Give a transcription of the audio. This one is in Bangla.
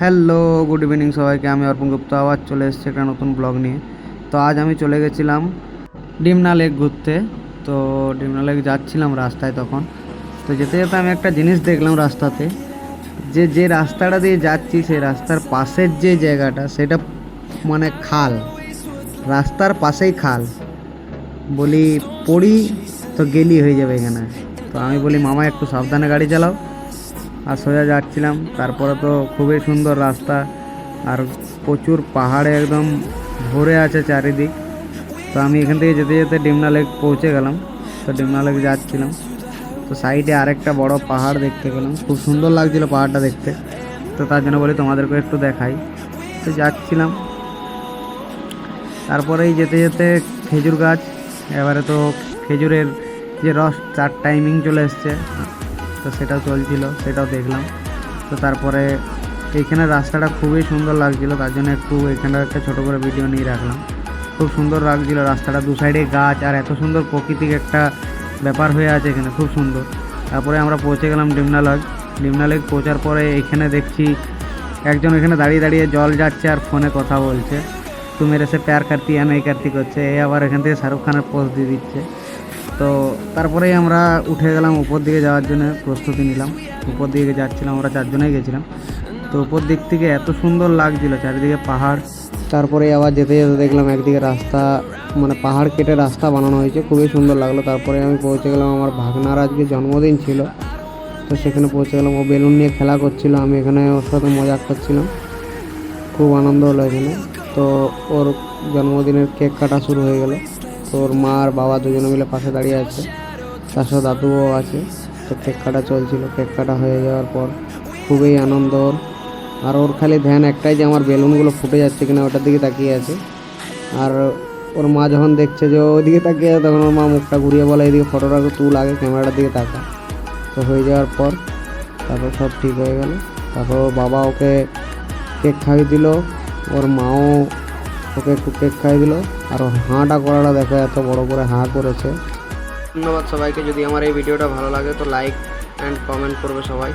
হ্যালো, গুড ইভিনিং সবাইকে। আমি অর্পণ গুপ্তা আবার চলে এসেছি একটা নতুন ব্লগ নিয়ে। তো আজ আমি চলে গেছিলাম ডিমনা লেক ঘুরতে। তো ডিমনা লেক যাচ্ছিলাম রাস্তায় তখন। তো যেতে যেতে আমি একটা জিনিস দেখলাম রাস্তাতে, যে রাস্তাটা দিয়ে যাচ্ছি সেই রাস্তার পাশের যে জায়গাটা সেটা মানে খাল, রাস্তার পাশেই খাল। বলি পড়ি তো গেলি হয়ে যাবে এখানে। তো আমি বলি মামা একটু সাবধানে গাড়ি চালাও, আর সোজা যাচ্ছিলাম। তারপরে তো খুবই সুন্দর রাস্তা, আর প্রচুর পাহাড়ে একদম ভরে আছে চারিদিক। তো আমি এখান থেকে যেতে যেতে ডিমনা লেক পৌঁছে গেলাম। তো ডিমনা লেক যাচ্ছিলাম, তো সাইডে আরেকটা বড় পাহাড় দেখতে পেলাম, খুব সুন্দর লাগছিল পাহাড়টা দেখতে। তো তার জন্য বলি তোমাদেরকে একটু দেখাই। তো যাচ্ছিলাম, তারপরেই যেতে যেতে খেজুর গাছ, এবারে তো খেজুরের যে রস তার টাইমিং চলে এসছে, তো সেটাও চলছিল, সেটাও দেখলাম। তো তারপরে এইখানে রাস্তাটা খুবই সুন্দর লাগছিল, তার জন্য একটু এখানে একটা ছোটো করে ভিডিও নিয়ে রাখলাম। খুব সুন্দর লাগছিল রাস্তাটা, দু সাইডে গাছ আর এত সুন্দর প্রাকৃতিক একটা ব্যাপার হয়ে আছে এখানে, খুব সুন্দর। তারপরে আমরা পৌঁছে গেলাম ডিমনা লেক। ডিমনা লেক পৌঁছার পরে এখানে দেখছি একজন এখানে দাঁড়িয়ে দাঁড়িয়ে জল যাচ্ছে আর ফোনে কথা বলছে, তু মেরে সে প্যার করতি আর নেই করতি করছে। এ আবার এখান থেকে শাহরুখ খানের পোজ দিয়ে দিচ্ছে। তো তারপরেই আমরা উঠে গেলাম উপর দিকে যাওয়ার জন্য, প্রস্তুতি নিলাম। উপর দিকে যাচ্ছিলাম, আমরা চারজনেই গেছিলাম। তো উপর দিক থেকে এত সুন্দর লাগছিল, চারিদিকে পাহাড়। তারপরে আবার যেতে যেতে দেখলাম একদিকে রাস্তা, মানে পাহাড় কেটে রাস্তা বানানো হয়েছে, খুবই সুন্দর লাগলো। তারপরে আমি পৌঁছে গেলাম, আমার ভাগনার আজকে জন্মদিন ছিল। তো সেখানে পৌঁছে গেলাম, ও বেলুন নিয়ে খেলা করছিল, আমি এখানে ওর সাথে মজা করছিলাম, খুব আনন্দ হলো এখানে। তো ওর জন্মদিনের কেক কাটা শুরু হয়ে গেল। তো ওর মা আর বাবা দুজনে মিলে পাশে দাঁড়িয়ে আছে, তার সাথে দাদুও আছে। তো কেক কাটা চলছিল, কেক কাটা হয়ে যাওয়ার পর খুবই আনন্দ ওর। আর ওর খালি ধ্যান একটাই যে আমার বেলুনগুলো ফুটে যাচ্ছে কিনা, ওটার দিকে তাকিয়ে আছে। আর ওর মা যখন দেখছে যে ওইদিকে তাকিয়ে আছে, তখন ওর মা মুখটা ঘুরিয়ে বলে এদিকে ফটোটা তুল, আগে ক্যামেরাটার দিকে তাকা। তো হয়ে যাওয়ার পর তারপর সব ঠিক হয়ে গেল। তারপর ওর বাবা ওকে কেক খাইয়ে দিল, ওর মাও ওকে একটু কেক খাইয়ে দিল। আর ওর হাঁটা করাটা দেখো, এত বড় করে হাঁ করেছে। ধন্যবাদ সবাইকে। যদি আমার এই ভিডিওটা ভালো লাগে তো লাইক অ্যান্ড কমেন্ট করবে সবাই।